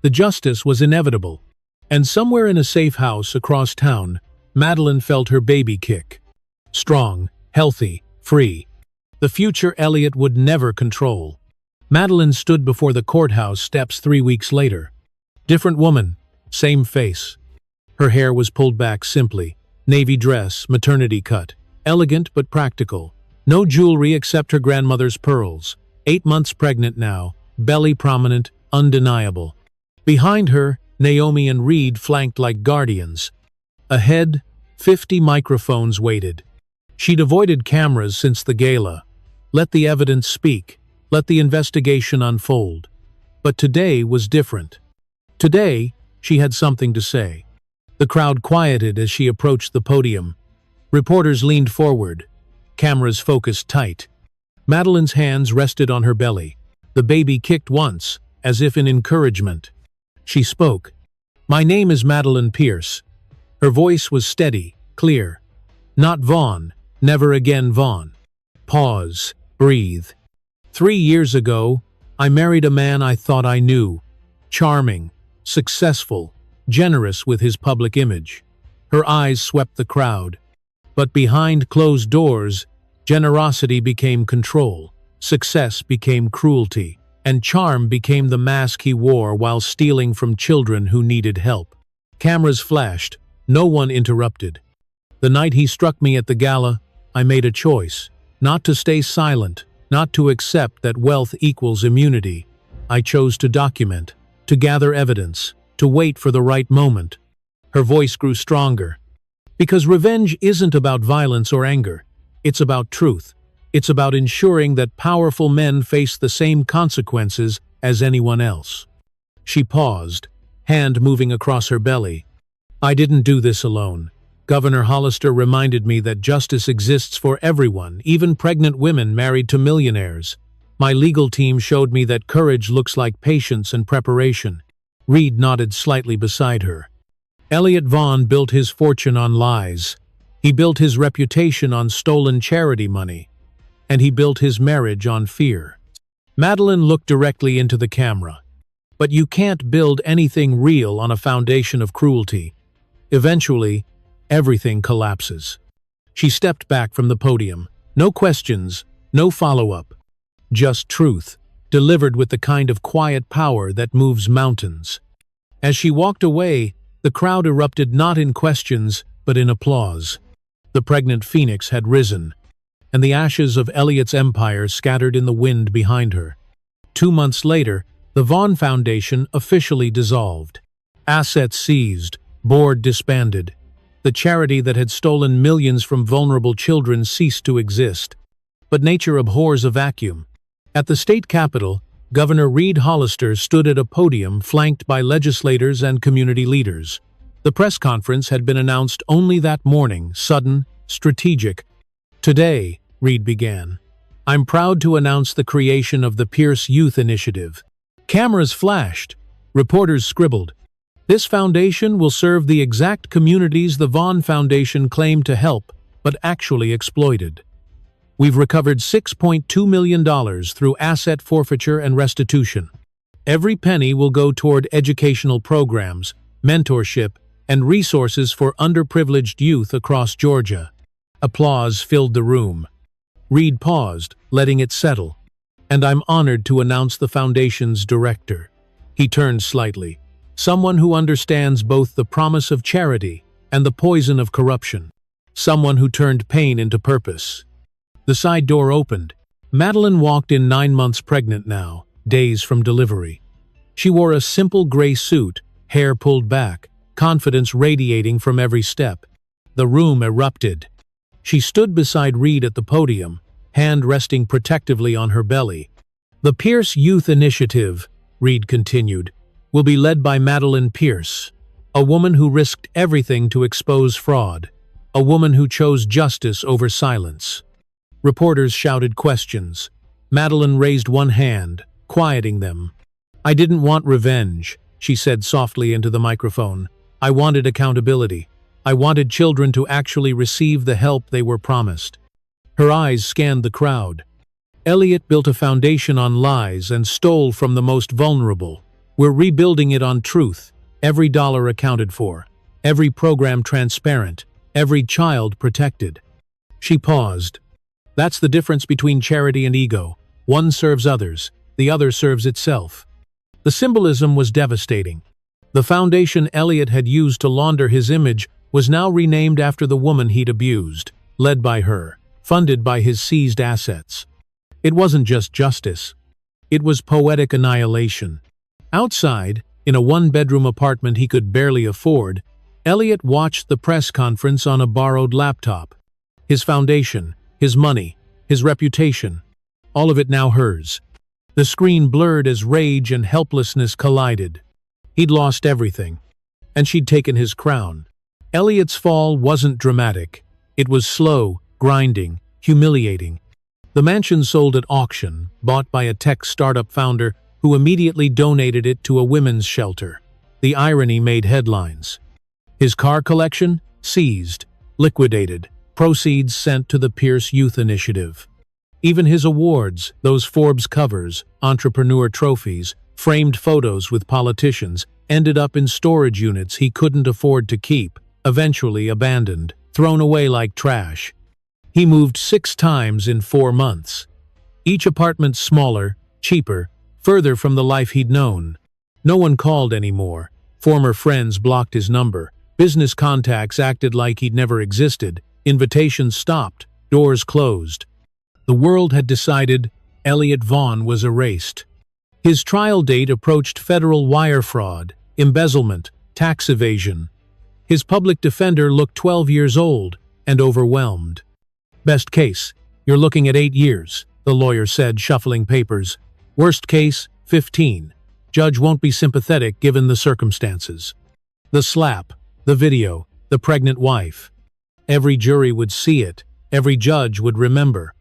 The justice was inevitable. And somewhere in a safe house across town, Madeline felt her baby kick. Strong, healthy, free. The future Elliot would never control. Madeline stood before the courthouse steps 3 weeks later. Different woman, same face. Her hair was pulled back simply, navy dress, maternity cut. Elegant but practical. No jewelry except her grandmother's pearls. 8 months pregnant now, belly prominent, undeniable. Behind her, Naomi and Reed flanked like guardians. Ahead, 50 microphones waited. She'd avoided cameras since the gala. Let the evidence speak. Let the investigation unfold. But today was different. Today, she had something to say. The crowd quieted as she approached the podium. Reporters leaned forward. Cameras focused tight. Madeline's hands rested on her belly. The baby kicked once, as if in encouragement. She spoke. "My name is Madeline Pierce." Her voice was steady, clear. "Not Vaughn, never again Vaughn." Pause. Breathe. 3 years ago, I married a man I thought I knew. Charming, successful, generous with his public image. Her eyes swept the crowd. But behind closed doors, generosity became control, success became cruelty, and charm became the mask he wore while stealing from children who needed help. Cameras flashed. No one interrupted. The night he struck me at the gala, I made a choice. Not to stay silent, not to accept that wealth equals immunity. I chose to document, to gather evidence, to wait for the right moment. Her voice grew stronger. Because revenge isn't about violence or anger. It's about truth. It's about ensuring that powerful men face the same consequences as anyone else. She paused, hand moving across her belly. I didn't do this alone. Governor Hollister reminded me that justice exists for everyone, even pregnant women married to millionaires. My legal team showed me that courage looks like patience and preparation. Reed nodded slightly beside her. Elliot Vaughn built his fortune on lies. He built his reputation on stolen charity money. And he built his marriage on fear. Madeline looked directly into the camera. But you can't build anything real on a foundation of cruelty. Eventually, everything collapses. She stepped back from the podium. No questions, no follow-up. Just truth, delivered with the kind of quiet power that moves mountains. As she walked away, the crowd erupted not in questions, but in applause. The pregnant phoenix had risen, and the ashes of Elliot's empire scattered in the wind behind her. 2 months later, the Vaughn Foundation officially dissolved. Assets seized, board disbanded. The charity that had stolen millions from vulnerable children ceased to exist. But nature abhors a vacuum. At the state capitol, Governor Reed Hollister stood at a podium flanked by legislators and community leaders. The press conference had been announced only that morning, sudden, strategic. "Today," Reed began, "I'm proud to announce the creation of the Pierce Youth Initiative." Cameras flashed. Reporters scribbled. "This foundation will serve the exact communities the Vaughn Foundation claimed to help, but actually exploited. We've recovered $6.2 million through asset forfeiture and restitution. Every penny will go toward educational programs, mentorship, and resources for underprivileged youth across Georgia." Applause filled the room. Reed paused, letting it settle. "And I'm honored to announce the foundation's director." He turned slightly. "Someone who understands both the promise of charity and the poison of corruption. Someone who turned pain into purpose." The side door opened. Madeline walked in 9 months pregnant now, days from delivery. She wore a simple gray suit, hair pulled back, confidence radiating from every step. The room erupted. She stood beside Reed at the podium, hand resting protectively on her belly. "The Pierce Youth Initiative," Reed continued, "will be led by Madeline Pierce, a woman who risked everything to expose fraud, a woman who chose justice over silence." Reporters shouted questions. Madeline raised one hand, quieting them. "I didn't want revenge," she said softly into the microphone. "I wanted accountability. I wanted children to actually receive the help they were promised." Her eyes scanned the crowd. "Elliot built a foundation on lies and stole from the most vulnerable. We're rebuilding it on truth, every dollar accounted for, every program transparent, every child protected." She paused. "That's the difference between charity and ego. One serves others, the other serves itself." The symbolism was devastating. The foundation Elliot had used to launder his image was now renamed after the woman he'd abused. led by her, funded by his seized assets. It wasn't just justice. It was poetic annihilation. Outside, in a one-bedroom apartment he could barely afford, Elliot watched the press conference on a borrowed laptop. His foundation, his money, his reputation, all of it now hers. The screen blurred as rage and helplessness collided. He'd lost everything, and she'd taken his crown. Elliot's fall wasn't dramatic. It was slow, grinding, humiliating. The mansion sold at auction, bought by a tech startup founder who immediately donated it to a women's shelter. The irony made headlines. His car collection? Seized, liquidated, proceeds sent to the Pierce Youth Initiative. Even his awards, those Forbes covers, entrepreneur trophies, framed photos with politicians, ended up in storage units he couldn't afford to keep, eventually abandoned, thrown away like trash. He moved 6 times in 4 months. Each apartment smaller, cheaper, further from the life he'd known. No one called anymore. Former friends blocked his number. Business contacts acted like he'd never existed. Invitations stopped. Doors closed. The world had decided Elliot Vaughn was erased. His trial date approached federal wire fraud, embezzlement, tax evasion. His public defender looked 12 years old and overwhelmed. "Best case, you're looking at 8 years, the lawyer said, shuffling papers. "Worst case, 15. Judge won't be sympathetic given the circumstances." The slap, the video, the pregnant wife. Every jury would see it. Every judge would remember.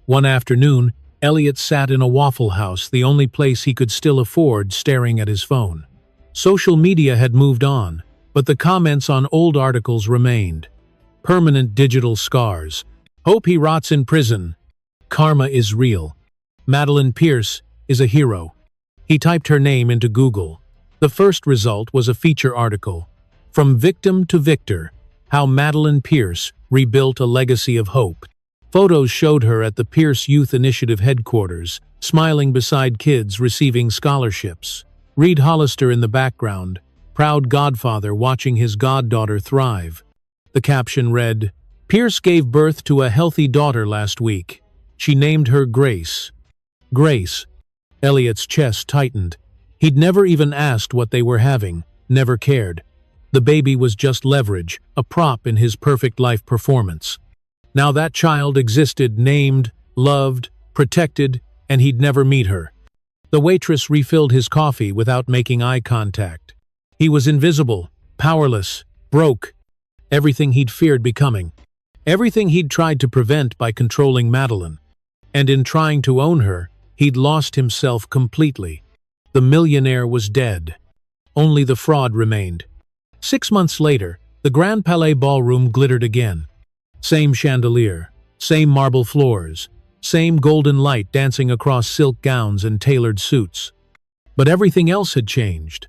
One afternoon, Elliot sat in a Waffle House, the only place he could still afford, staring at his phone. Social media had moved on, but the comments on old articles remained. Permanent digital scars. "Hope he rots in prison." "Karma is real." "Madeline Pierce is a hero." He typed her name into Google. The first result was a feature article. "From Victim to Victor: How Madeline Pierce Rebuilt a Legacy of Hope." Photos showed her at the Pierce Youth Initiative headquarters, smiling beside kids receiving scholarships. Reed Hollister in the background, proud godfather watching his goddaughter thrive. The caption read, "Pierce gave birth to a healthy daughter last week. She named her Grace." Grace. Elliot's chest tightened. He'd never even asked what they were having, never cared. The baby was just leverage, a prop in his perfect life performance. Now that child existed, named, loved, protected, and he'd never meet her. The waitress refilled his coffee without making eye contact. He was invisible, powerless, broke. Everything he'd feared becoming. Everything he'd tried to prevent by controlling Madeline. And in trying to own her, he'd lost himself completely. The millionaire was dead. Only the fraud remained. 6 months later, the Grand Palais Ballroom glittered again. Same chandelier, same marble floors, same golden light dancing across silk gowns and tailored suits. But everything else had changed.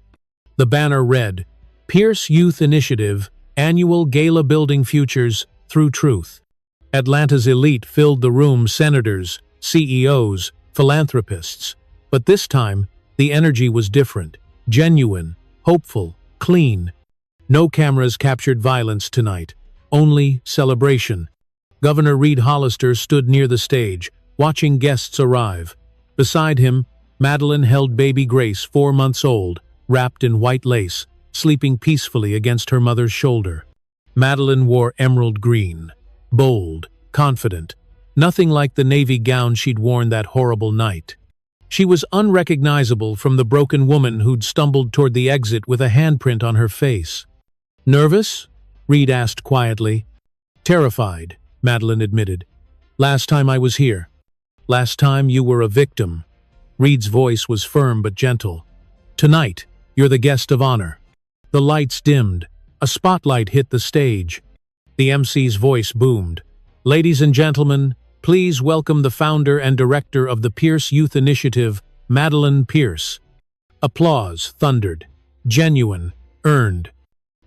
The banner read, "Pierce Youth Initiative, Annual Gala Building Futures Through Truth." Atlanta's elite filled the room: senators, CEOs, philanthropists. But this time, the energy was different, genuine, hopeful, clean. No cameras captured violence tonight. Only celebration. Governor Reed Hollister stood near the stage, watching guests arrive. Beside him, Madeline held baby Grace, 4 months old, wrapped in white lace, sleeping peacefully against her mother's shoulder. Madeline wore emerald green, bold, confident, nothing like the navy gown she'd worn that horrible night. She was unrecognizable from the broken woman who'd stumbled toward the exit with a handprint on her face. "Nervous?" Reed asked quietly. "Terrified," Madeline admitted. "Last time I was here. Last time you were a victim." Reed's voice was firm but gentle. "Tonight, you're the guest of honor." The lights dimmed. A spotlight hit the stage. The MC's voice boomed. "Ladies and gentlemen, please welcome the founder and director of the Pierce Youth Initiative, Madeline Pierce." Applause thundered. Genuine, earned.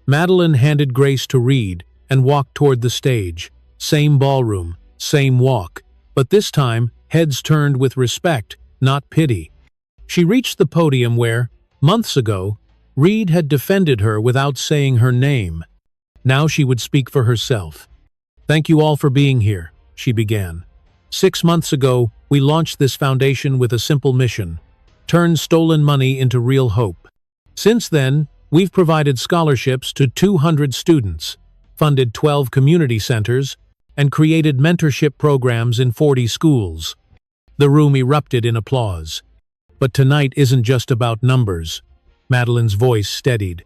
Madeline handed Grace to Reed and walked toward the stage. Same ballroom, same walk, but this time, heads turned with respect, not pity. She reached the podium where, months ago, Reed had defended her without saying her name. Now she would speak for herself. "Thank you all for being here," she began. "6 months ago, we launched this foundation with a simple mission: turn stolen money into real hope. Since then, we've provided scholarships to 200 students, funded 12 community centers, and created mentorship programs in 40 schools." The room erupted in applause. "But tonight isn't just about numbers." Madeline's voice steadied.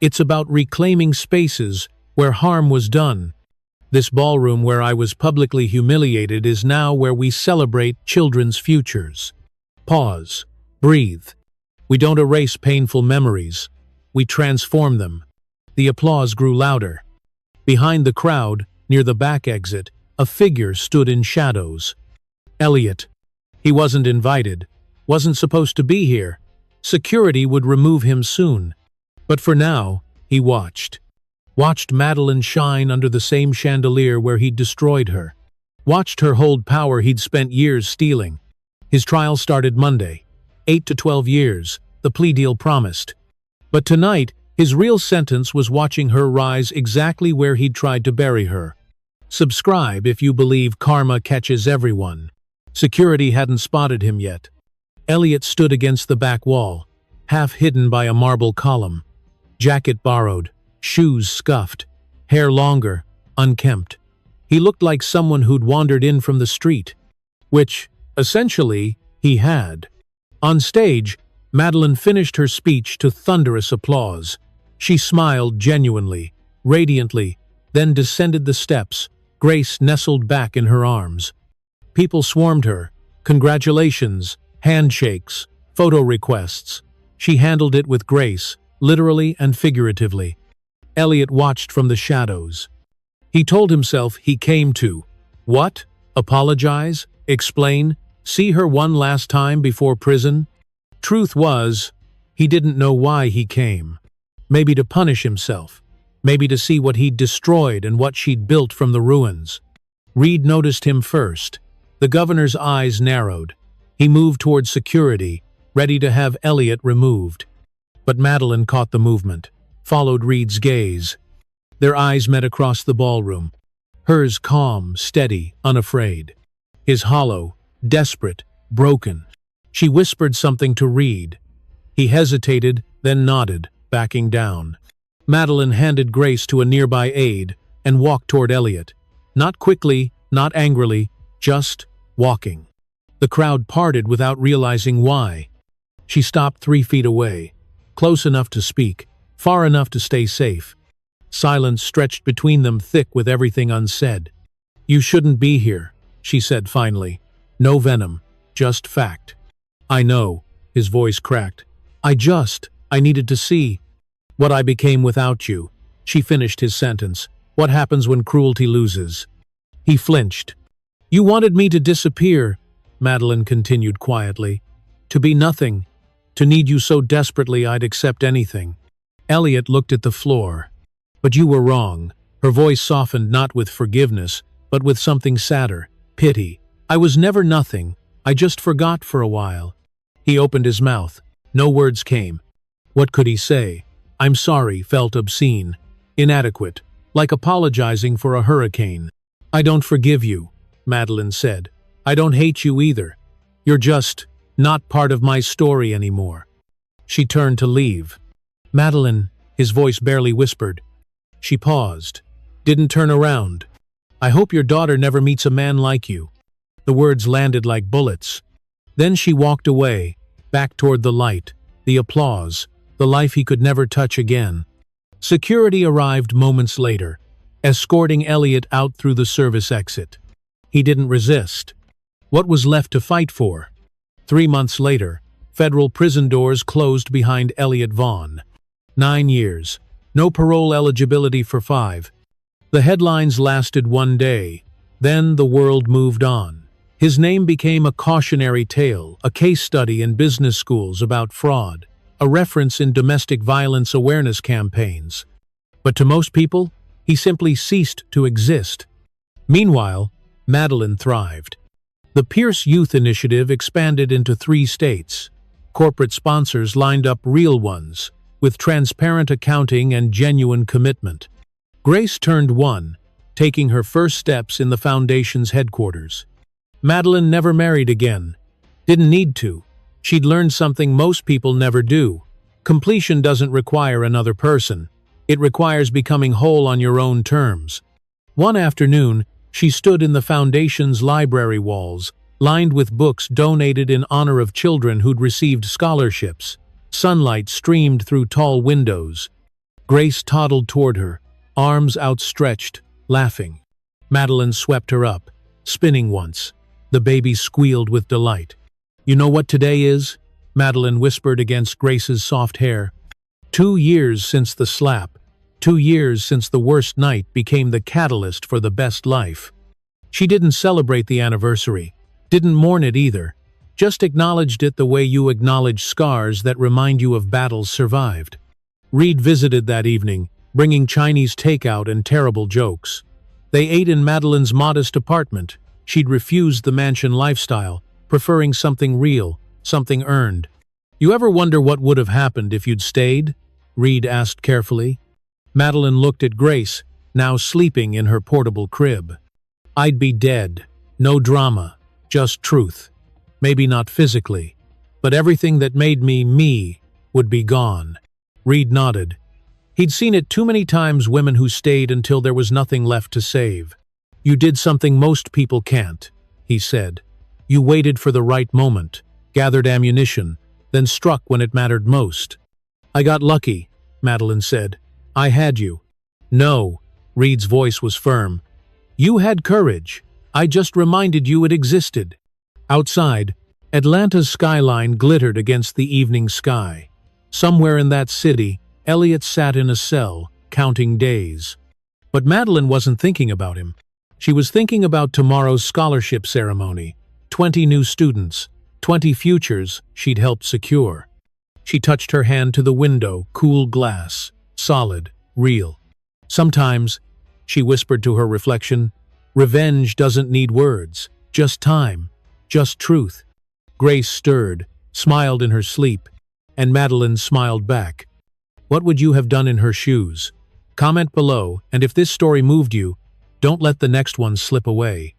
"It's about reclaiming spaces where harm was done. This ballroom where I was publicly humiliated is now where we celebrate children's futures." Pause. Breathe. We don't erase painful memories. We transform them. The applause grew louder. Behind the crowd, near the back exit, a figure stood in shadows. Elliot. He wasn't invited. Wasn't supposed to be here. Security would remove him soon. But for now, he watched. Watched Madeline shine under the same chandelier where he'd destroyed her. Watched her hold power he'd spent years stealing. His trial started Monday. 8 to 12 years, the plea deal promised. But tonight, his real sentence was watching her rise exactly where he'd tried to bury her. Subscribe if you believe karma catches everyone. Security hadn't spotted him yet. Elliot stood against the back wall, half hidden by a marble column. Jacket borrowed, shoes scuffed, hair longer, unkempt. He looked like someone who'd wandered in from the street, which, essentially, he had. On stage, Madeline finished her speech to thunderous applause. She smiled genuinely, radiantly, then descended the steps, Grace nestled back in her arms. People swarmed her. Congratulations, handshakes, photo requests. She handled it with grace, literally and figuratively. Elliot watched from the shadows. He told himself he came to, what? Apologize? Explain? See her one last time before prison? Truth was, he didn't know why he came. Maybe to punish himself. Maybe to see what he'd destroyed and what she'd built from the ruins. Reed noticed him first. The governor's eyes narrowed. He moved toward security, ready to have Elliot removed. But Madeline caught the movement, followed Reed's gaze. Their eyes met across the ballroom. Hers calm, steady, unafraid. His hollow, desperate, broken. She whispered something to Reed. He hesitated, then nodded, backing down. Madeline handed Grace to a nearby aide and walked toward Elliot. Not quickly, not angrily, just walking. The crowd parted without realizing why. She stopped 3 feet away, close enough to speak, far enough to stay safe. Silence stretched between them, thick with everything unsaid. "You shouldn't be here," she said finally. "No venom, just fact." "I know," his voice cracked. I needed to see what I became without you." She finished his sentence. "What happens when cruelty loses?" He flinched. "You wanted me to disappear," Madeline continued quietly. "To be nothing. To need you so desperately I'd accept anything." Elliot looked at the floor. "But you were wrong." Her voice softened not with forgiveness, but with something sadder, pity. "I was never nothing. I just forgot for a while." He opened his mouth. No words came. What could he say? "I'm sorry" felt obscene, inadequate, like apologizing for a hurricane. "I don't forgive you," Madeline said. "I don't hate you either. You're just not part of my story anymore." She turned to leave. "Madeline," his voice barely whispered. She paused, didn't turn around. "I hope your daughter never meets a man like you." The words landed like bullets. Then she walked away, back toward the light, the applause, the life he could never touch again. Security arrived moments later, escorting Elliot out through the service exit. He didn't resist. What was left to fight for? 3 months later, federal prison doors closed behind Elliot Vaughn. 9 years. No parole eligibility for 5. The headlines lasted 1 day. Then the world moved on. His name became a cautionary tale, a case study in business schools about fraud, a reference in domestic violence awareness campaigns. But to most people, he simply ceased to exist. Meanwhile, Madeline thrived. The Pierce Youth Initiative expanded into 3 states. Corporate sponsors lined up real ones, with transparent accounting and genuine commitment. Grace turned 1, taking her first steps in the foundation's headquarters. Madeline never married again. Didn't need to. She'd learned something most people never do. Completion doesn't require another person. It requires becoming whole on your own terms. One afternoon, she stood in the foundation's library walls, lined with books donated in honor of children who'd received scholarships. Sunlight streamed through tall windows. Grace toddled toward her, arms outstretched, laughing. Madeline swept her up, spinning once. The baby squealed with delight. "You know what today is?" Madeline whispered against Grace's soft hair. 2 years since the slap. 2 years since the worst night became the catalyst for the best life. She didn't celebrate the anniversary, didn't mourn it either, just acknowledged it the way you acknowledge scars that remind you of battles survived. Reed visited that evening, bringing Chinese takeout and terrible jokes. They ate in Madeline's modest apartment. She'd refused the mansion lifestyle, preferring something real, something earned. "You ever wonder what would have happened if you'd stayed?" Reed asked carefully. Madeline looked at Grace, now sleeping in her portable crib. "I'd be dead. No drama. Just truth. Maybe not physically, but everything that made me me would be gone." Reed nodded. He'd seen it too many times, women who stayed until there was nothing left to save. "You did something most people can't," he said. "You waited for the right moment, gathered ammunition, then struck when it mattered most." "I got lucky," Madeline said. "I had you." "No," Reed's voice was firm. "You had courage. I just reminded you it existed." Outside, Atlanta's skyline glittered against the evening sky. Somewhere in that city, Elliot sat in a cell, counting days. But Madeline wasn't thinking about him. She was thinking about tomorrow's scholarship ceremony. 20 new students, 20 futures she'd helped secure. She touched her hand to the window, cool glass, solid, real. "Sometimes," she whispered to her reflection, "revenge doesn't need words, just time, just truth." Grace stirred, smiled in her sleep, and Madeline smiled back. What would you have done in her shoes? Comment below, and if this story moved you, don't let the next one slip away.